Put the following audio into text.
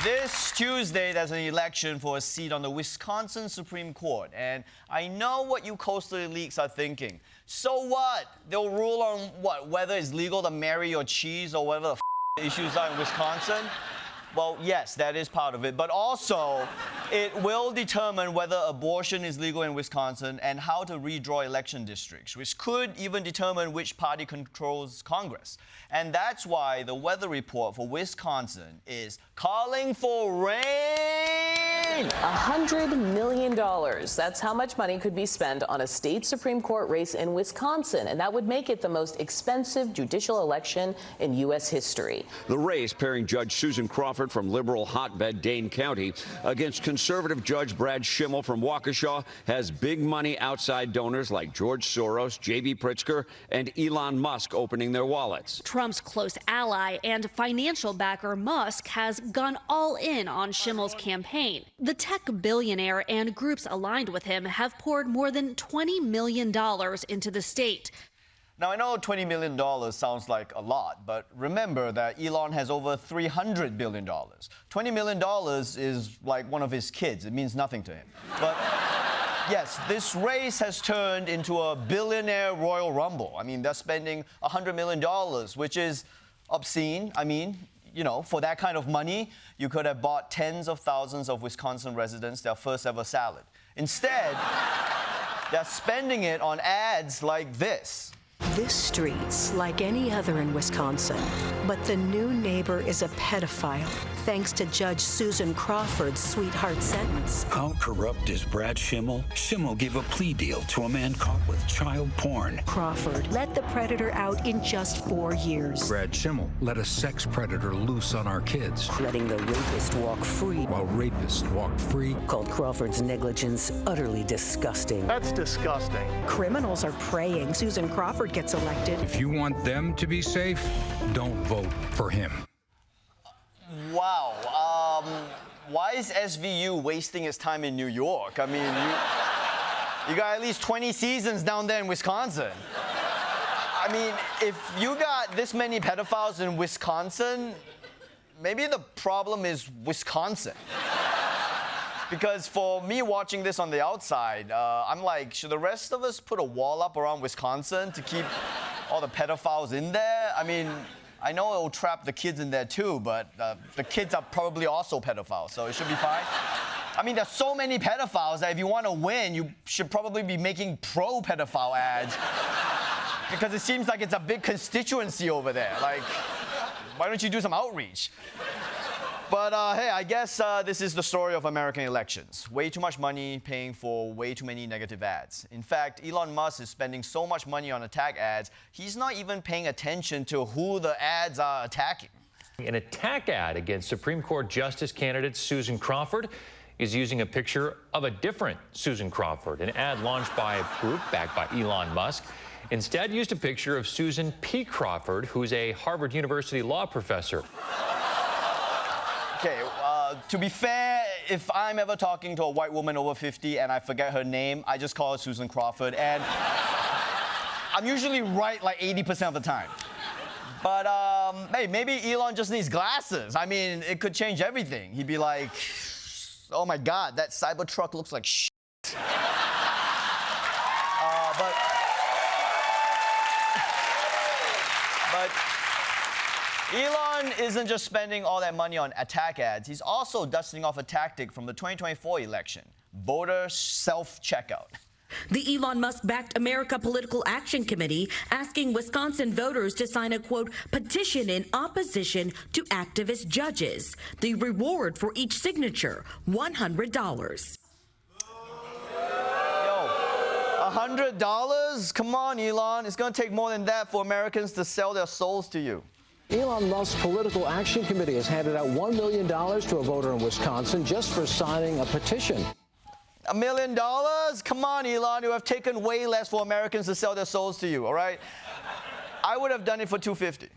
This Tuesday, there's an election for a seat on the Wisconsin Supreme Court. And I know what you coastal elites are thinking. So what? They'll rule on what? Whether it's legal to marry your cheese or whatever the issues are in Wisconsin? Well, yes, that is part of it. But also, it will determine whether abortion is legal in Wisconsin and how to redraw election districts, which could even determine which party controls Congress. And that's why the weather report for Wisconsin is calling for rain. $100 million. That's how much money could be spent on a state Supreme Court race in Wisconsin. And that would make it the most expensive judicial election in U.S. history. The race pairing Judge Susan Crawford from liberal hotbed Dane County against conservative Judge Brad Schimmel from Waukesha has big money outside donors like George Soros, J.B. Pritzker, and Elon Musk opening their wallets. Trump's close ally and financial backer Musk has gone all in on Schimmel's campaign. The tech billionaire and groups aligned with him have poured more than $20 million into the state. Now, I know $20 million sounds like a lot, but remember that Elon has over $300 billion. $20 million is like one of his kids. It means nothing to him. But yes, this race has turned into a billionaire Royal Rumble. I mean, they're spending $100 million, which is obscene. I mean, you know, for that kind of money, you could have bought tens of thousands of Wisconsin residents their first ever salad. Instead, they're spending it on ads like this. This street's like any other in Wisconsin, but the new neighbor is a pedophile, thanks to Judge Susan Crawford's sweetheart sentence. How corrupt is Brad Schimmel? Schimmel gave a plea deal to a man caught with child porn. Crawford let the predator out in just 4 years. Brad Schimmel let a sex predator loose on our kids. Letting the rapist walk free. While rapists walk free. Called Crawford's negligence utterly disgusting. That's disgusting. Criminals are praying Susan Crawford gets elected. If you want them to be safe, don't vote for him. Wow. Why is SVU wasting its time in New York? I mean, you got at least 20 seasons down there in Wisconsin. I mean, if you got this many pedophiles in Wisconsin, maybe the problem is Wisconsin. Because for me watching this on the outside, I'm like, should the rest of us put a wall up around Wisconsin to keep all the pedophiles in there? I mean, I know it will trap the kids in there too, but the kids are probably also pedophiles, so it should be fine. I mean, there's so many pedophiles that if you want to win, you should probably be making pro-pedophile ads. Because it seems like it's a big constituency over there. Like, why don't you do some outreach? But hey, I guess this is the story of American elections. Way too much money paying for way too many negative ads. In fact, Elon Musk is spending so much money on attack ads, he's not even paying attention to who the ads are attacking. An attack ad against Supreme Court Justice candidate Susan Crawford is using a picture of a different Susan Crawford. An ad launched by a group backed by Elon Musk instead used a picture of Susan P. Crawford, who's a Harvard University law professor. Okay, to be fair, if I'm ever talking to a white woman over 50 and I forget her name, I just call her Susan Crawford, and I'm usually right like 80% of the time. But hey, maybe Elon just needs glasses. I mean, it could change everything. He'd be like, oh my God, that Cybertruck looks like shit. But Elon isn't just spending all that money on attack ads. He's also dusting off a tactic from the 2024 election, voter self-checkout. The Elon Musk-backed America Political Action Committee asking Wisconsin voters to sign a, quote, petition in opposition to activist judges. The reward for each signature, $100. $100? Come on, Elon. It's going to take more than that for Americans to sell their souls to you. Elon Musk's Political Action Committee has handed out $1 million to a voter in Wisconsin just for signing a petition. $1 million? Come on, Elon. You have taken way less for Americans to sell their souls to you, all right? I would have done it for $250.